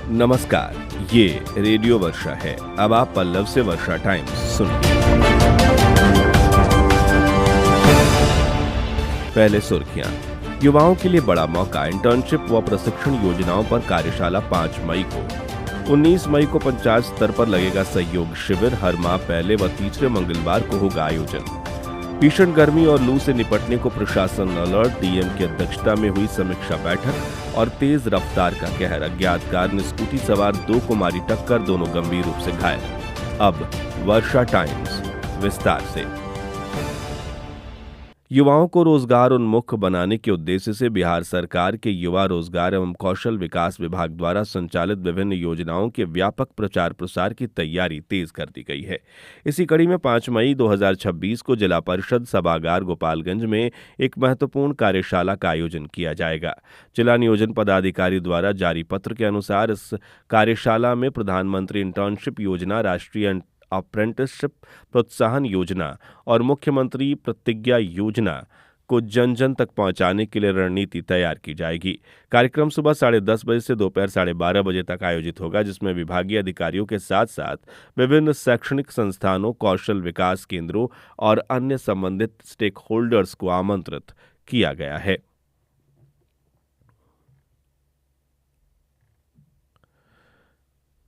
नमस्कार, ये रेडियो वर्षा है। अब आप पल्लव से वर्षा टाइम्स सुनिए। पहले सुर्खियां। युवाओं के लिए बड़ा मौका, इंटर्नशिप व प्रशिक्षण योजनाओं पर कार्यशाला 5 मई को। 19 मई को पंचायत स्तर पर लगेगा सहयोग शिविर। हर माह पहले व तीसरे मंगलवार को होगा आयोजन। भीषण गर्मी और लू से निपटने को प्रशासन अलर्ट। डीएम की अध्यक्षता में हुई समीक्षा बैठक और तेज रफ्तार का कहर। अज्ञात कार ने स्कूटी सवार 2 को मारी टक्कर, दोनों गंभीर रूप से घायल। अब वर्षा टाइम्स विस्तार से। युवाओं को रोजगार उन्मुख बनाने के उद्देश्य से बिहार सरकार के युवा रोजगार एवं कौशल विकास विभाग द्वारा संचालित विभिन्न योजनाओं के व्यापक प्रचार प्रसार की तैयारी तेज कर दी गई है। इसी कड़ी में 5 मई 2026 को जिला परिषद सभागार गोपालगंज में एक महत्वपूर्ण कार्यशाला का आयोजन किया जाएगा। जिला नियोजन पदाधिकारी द्वारा जारी पत्र के अनुसार इस कार्यशाला में प्रधानमंत्री इंटर्नशिप योजना, राष्ट्रीय अप्रेंटिसशिप प्रोत्साहन योजना और मुख्यमंत्री प्रतिज्ञा योजना को जन जन तक पहुंचाने के लिए रणनीति तैयार की जाएगी। कार्यक्रम सुबह 10:30 बजे से दोपहर 12:30 बजे तक आयोजित होगा, जिसमें विभागीय अधिकारियों के साथ साथ विभिन्न शैक्षणिक संस्थानों, कौशल विकास केंद्रों और अन्य संबंधित स्टेक होल्डर्स को आमंत्रित किया गया है।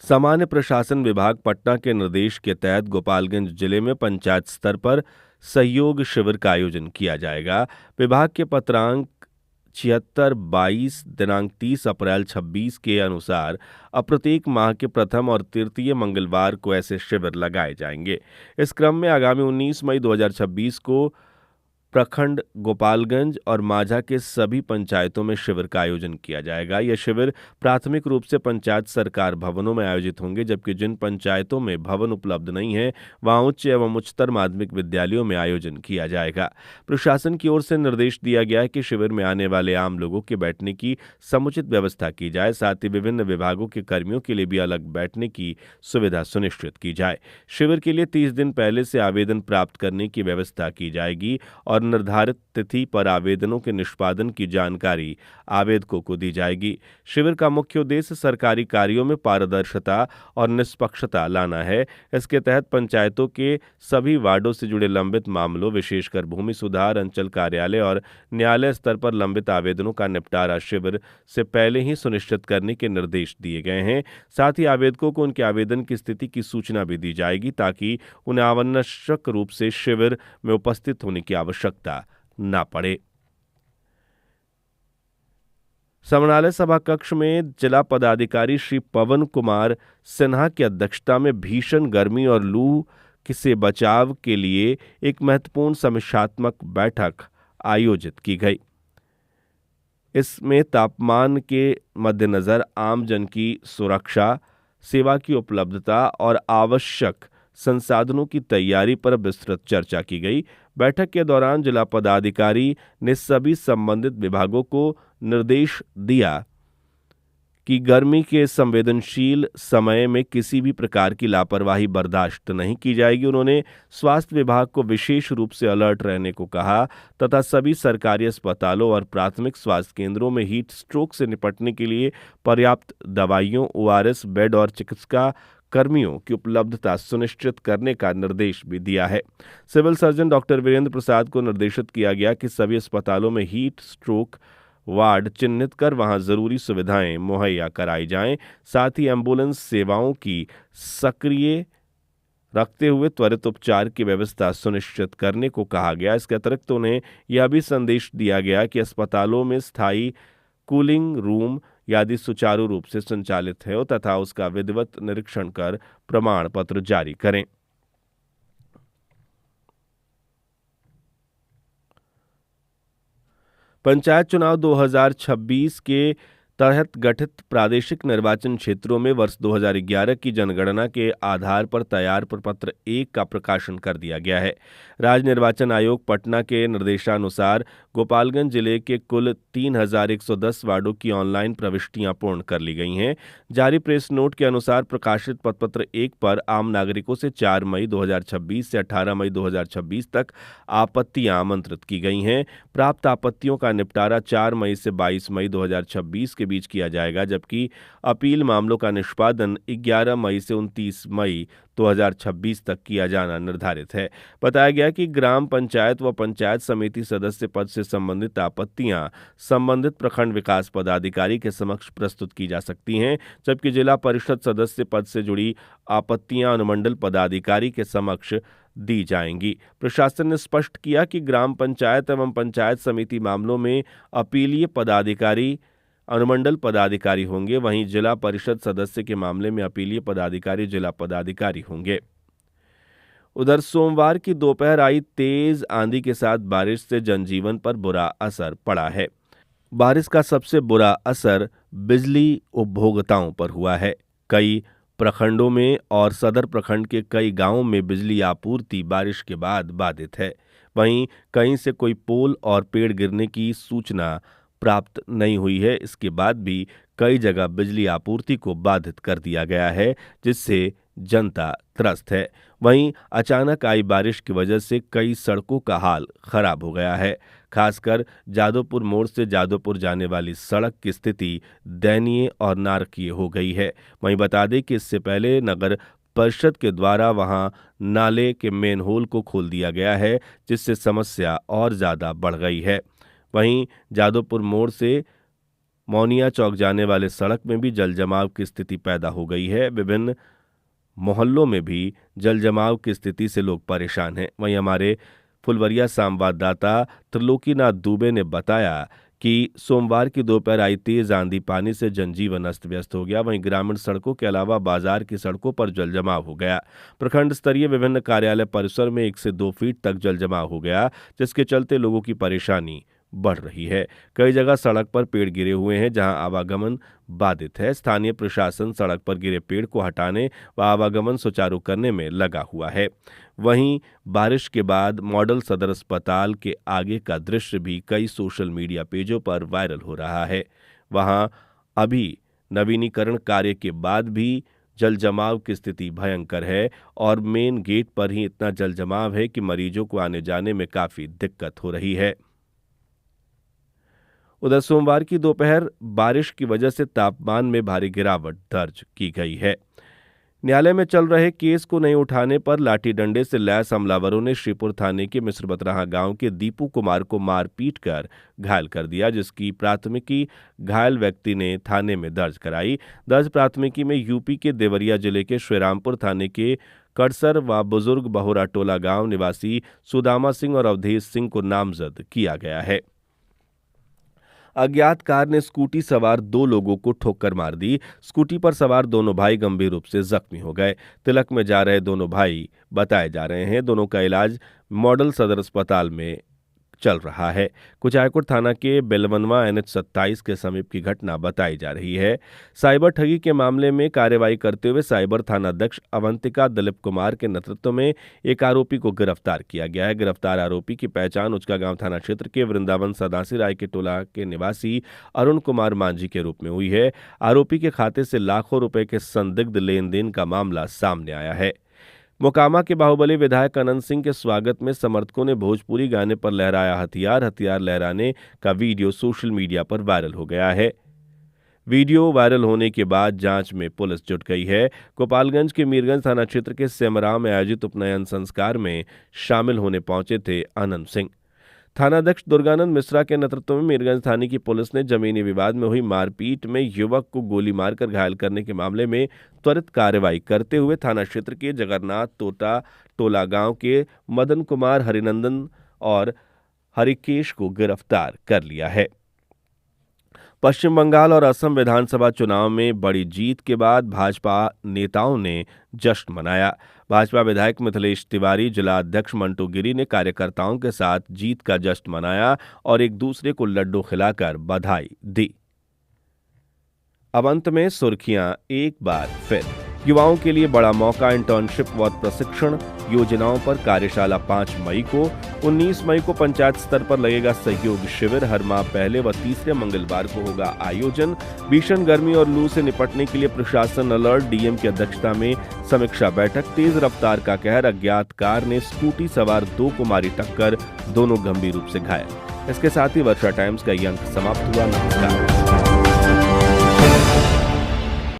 सामान्य प्रशासन विभाग पटना के निर्देश के तहत गोपालगंज जिले में पंचायत स्तर पर सहयोग शिविर का आयोजन किया जाएगा। विभाग के पत्रांक 76/22 दिनांक 30 अप्रैल 26 के अनुसार अब प्रत्येक माह के प्रथम और तृतीय मंगलवार को ऐसे शिविर लगाए जाएंगे। इस क्रम में आगामी 19 मई 2026 को प्रखंड गोपालगंज और माझा के सभी पंचायतों में शिविर का आयोजन किया जाएगा। यह शिविर प्राथमिक रूप से पंचायत सरकार भवनों में आयोजित होंगे, जबकि जिन पंचायतों में भवन उपलब्ध नहीं है वहां उच्च एवं उच्चतर माध्यमिक विद्यालयों में आयोजन किया जाएगा। प्रशासन की ओर से निर्देश दिया गया है कि शिविर में आने वाले आम लोगों के बैठने की समुचित व्यवस्था की जाए। साथ ही विभिन्न विभागों के कर्मियों के लिए भी अलग बैठने की सुविधा सुनिश्चित की जाए। शिविर के लिए 30 दिन पहले से आवेदन प्राप्त करने की व्यवस्था की जाएगी और निर्धारित तिथि पर आवेदनों के निष्पादन की जानकारी आवेदकों को दी जाएगी। शिविर का मुख्य उद्देश्य सरकारी कार्यों में पारदर्शिता और निष्पक्षता लाना है। इसके तहत पंचायतों के सभी वार्डों से जुड़े लंबित मामलों, विशेषकर भूमि सुधार, अंचल कार्यालय और न्यायालय स्तर पर लंबित आवेदनों का निपटारा शिविर से पहले ही सुनिश्चित करने के निर्देश दिए गए हैं। साथ ही आवेदकों को उनके आवेदन की स्थिति की सूचना भी दी जाएगी, ताकि उन्हें आवश्यक रूप से शिविर में उपस्थित होने की आवश्यकता ना पड़े। समरालय सभा कक्ष में जिला पदाधिकारी श्री पवन कुमार सिन्हा की अध्यक्षता में भीषण गर्मी और लू से बचाव के लिए एक महत्वपूर्ण समीक्षात्मक बैठक आयोजित की गई। इसमें तापमान के मद्देनजर आमजन की सुरक्षा, सेवा की उपलब्धता और आवश्यक संसाधनों की तैयारी पर विस्तृत चर्चा की गई। बैठक के दौरान जिला पदाधिकारी ने सभी संबंधित विभागों को निर्देश दिया कि गर्मी के संवेदनशील समय में किसी भी प्रकार की लापरवाही बर्दाश्त नहीं की जाएगी। उन्होंने स्वास्थ्य विभाग को विशेष रूप से अलर्ट रहने को कहा तथा सभी सरकारी अस्पतालों और प्राथमिक स्वास्थ्य केंद्रों में हीट स्ट्रोक से निपटने के लिए पर्याप्त दवाइयों, ORS बेड और चिकित्सा कर्मियों की उपलब्धता सुनिश्चित करने का निर्देश भी दिया है। सिविल सर्जन डॉक्टर वीरेंद्र प्रसाद को निर्देशित किया गया कि सभी अस्पतालों में हीट स्ट्रोक वार्ड चिन्हित कर वहां जरूरी सुविधाएं मुहैया कराई जाएं। साथ ही एम्बुलेंस सेवाओं की सक्रिय रखते हुए त्वरित उपचार की व्यवस्था सुनिश्चित करने को कहा गया। इसके अतिरिक्त उन्हें यह भी संदेश दिया गया कि अस्पतालों में स्थायी कूलिंग रूम यदि सुचारू रूप से संचालित है तथा उसका विधिवत निरीक्षण कर प्रमाण पत्र जारी करें। पंचायत चुनाव 2026 के तहत गठित प्रादेशिक निर्वाचन क्षेत्रों में वर्ष 2011 की जनगणना के आधार पर तैयार प्रपत्र 1 का प्रकाशन कर दिया गया है। राज्य निर्वाचन आयोग पटना के निर्देशानुसार गोपालगंज जिले के कुल 3110 वार्डों की ऑनलाइन प्रविष्टियां पूर्ण कर ली गई हैं। जारी प्रेस नोट के अनुसार प्रकाशित पत्र 1 पर आम नागरिकों से 4 मई 2026 से 18 मई 2026 तक आपत्तियां आमंत्रित की गई हैं। प्राप्त आपत्तियों का निपटारा 4 मई से 22 मई 2026 के के बीच किया जाएगा, जबकि अपील मामलों का निष्पादन 11 मई से 29 मई 2026 तक किया जाना निर्धारित है। बताया गया कि ग्राम पंचायत व पंचायत समिति सदस्य पद से संबंधित आपत्तियां संबंधित प्रखंड विकास पदाधिकारी के समक्ष प्रस्तुत की जा सकती हैं, जबकि जिला परिषद सदस्य पद से जुड़ी आपत्तियां अनुमंडल पदाधिकारी के समक्ष दी जाएंगी। प्रशासन ने स्पष्ट किया कि ग्राम पंचायत एवं पंचायत समिति मामलों में अपीलीय पदाधिकारी अनुमंडल पदाधिकारी होंगे, वहीं जिला परिषद सदस्य के मामले में अपीलीय पदाधिकारी जिला पदाधिकारी होंगे। उधर सोमवार की दोपहर आई तेज आंधी के साथ बारिश से जनजीवन पर बुरा असर पड़ा है। बारिश का सबसे बुरा असर बिजली उपभोक्ताओं पर हुआ है। कई प्रखंडों में और सदर प्रखंड के कई गांवों में बिजली आपूर्ति बारिश के बाद बाधित है। वहीं कहीं से कोई पोल और पेड़ गिरने की सूचना प्राप्त नहीं हुई है। इसके बाद भी कई जगह बिजली आपूर्ति को बाधित कर दिया गया है, जिससे जनता त्रस्त है। वहीं अचानक आई बारिश की वजह से कई सड़कों का हाल खराब हो गया है। खासकर जादवपुर मोड़ से जादवपुर जाने वाली सड़क की स्थिति दयनीय और नारकीय हो गई है। वहीं बता दें कि इससे पहले नगर परिषद के द्वारा वहां नाले के मेन होल को खोल दिया गया है, जिससे समस्या और ज्यादा बढ़ गई है। वहीं जादवपुर मोड़ से मौनिया चौक जाने वाले सड़क में भी जल जमाव की स्थिति पैदा हो गई है। विभिन्न मोहल्लों में भी जल जमाव की स्थिति से लोग परेशान हैं। वहीं हमारे फुलवरिया संवाददाता त्रिलोकीनाथ दुबे ने बताया कि सोमवार की दोपहर आई तेज आंधी पानी से जनजीवन अस्त व्यस्त हो गया। वहीं ग्रामीण सड़कों के अलावा बाजार की सड़कों पर जल जमाव हो गया। प्रखंड स्तरीय विभिन्न कार्यालय परिसर में 1 से 2 फीट तक जल जमाव हो गया, जिसके चलते लोगों की परेशानी बढ़ रही है। कई जगह सड़क पर पेड़ गिरे हुए हैं, जहां आवागमन बाधित है। स्थानीय प्रशासन सड़क पर गिरे पेड़ को हटाने व आवागमन सुचारू करने में लगा हुआ है। वहीं बारिश के बाद मॉडल सदर अस्पताल के आगे का दृश्य भी कई सोशल मीडिया पेजों पर वायरल हो रहा है। वहां अभी नवीनीकरण कार्य के बाद भी जल जमाव की स्थिति भयंकर है और मेन गेट पर ही इतना जल जमाव है कि मरीजों को आने जाने में काफी दिक्कत हो रही है। उधर सोमवार की दोपहर बारिश की वजह से तापमान में भारी गिरावट दर्ज की गई है। न्यायालय में चल रहे केस को नहीं उठाने पर लाठी डंडे से लैस हमलावरों ने श्रीपुर थाने के मिश्र बतराहा गांव के दीपू कुमार को मार पीट कर घायल कर दिया, जिसकी प्राथमिकी घायल व्यक्ति ने थाने में दर्ज कराई। दर्ज प्राथमिकी में यूपी के देवरिया जिले के श्रीरामपुर थाने के कड़सर व बुजुर्ग बहुरा टोला गांव निवासी सुदामा सिंह और अवधेश सिंह को नामजद किया गया है। अज्ञात कार ने स्कूटी सवार 2 लोगों को ठोकर मार दी। स्कूटी पर सवार दोनों भाई गंभीर रूप से जख्मी हो गए। तिलक में जा रहे दोनों भाई बताए जा रहे हैं। दोनों का इलाज मॉडल सदर अस्पताल में चल रहा है। कुचायकोट थाना के बेलवनवा NH 27 के समीप की घटना बताई जा रही है। साइबर ठगी के मामले में कार्रवाई करते हुए साइबर थानाध्यक्ष अवंतिका दिलीप कुमार के नेतृत्व में एक आरोपी को गिरफ्तार किया गया है। गिरफ्तार आरोपी की पहचान उचकागांव थाना क्षेत्र के वृंदावन सदासी राय के टोला के निवासी अरुण कुमार मांझी के रूप में हुई है। आरोपी के खाते से लाखों रुपए के संदिग्ध लेन देन का मामला सामने आया है। मोकामा के बाहुबली विधायक अनंत सिंह के स्वागत में समर्थकों ने भोजपुरी गाने पर लहराया हथियार। हथियार लहराने का वीडियो सोशल मीडिया पर वायरल हो गया है। वीडियो वायरल होने के बाद जांच में पुलिस जुट गई है। गोपालगंज के मीरगंज थाना क्षेत्र के सेमरा में आयोजित उपनयन संस्कार में शामिल होने पहुंचे थे अनंत सिंह। थानाध्यक्ष दुर्गानंद मिश्रा के नेतृत्व में मीरगंज थाने की पुलिस ने जमीनी विवाद में हुई मारपीट में युवक को गोली मारकर घायल करने के मामले में त्वरित कार्रवाई करते हुए थाना क्षेत्र के जगन्नाथ तोटा टोला गांव के मदन कुमार हरिनंदन और हरिकेश को गिरफ्तार कर लिया है। पश्चिम बंगाल और असम विधानसभा चुनाव में बड़ी जीत के बाद भाजपा नेताओं ने जश्न मनाया। भाजपा विधायक मिथिलेश तिवारी, जिला अध्यक्ष मंटू गिरी ने कार्यकर्ताओं के साथ जीत का जश्न मनाया और एक दूसरे को लड्डू खिलाकर बधाई दी। अब अंत में सुर्खियां एक बार फिर। युवाओं के लिए बड़ा मौका, इंटर्नशिप व प्रशिक्षण योजनाओं पर कार्यशाला 5 मई को। 19 मई को पंचायत स्तर पर लगेगा सहयोग शिविर। हर माह पहले व तीसरे मंगलवार को होगा आयोजन। भीषण गर्मी और लू से निपटने के लिए प्रशासन अलर्ट। डीएम की अध्यक्षता में समीक्षा बैठक। तेज रफ्तार का कहर, अज्ञात कार ने स्कूटी सवार 2 को मारी टक्कर, दोनों गंभीर रूप से घायल। इसके साथ ही वर्षा टाइम्स का ये अंक समाप्त हुआ। नमस्कार।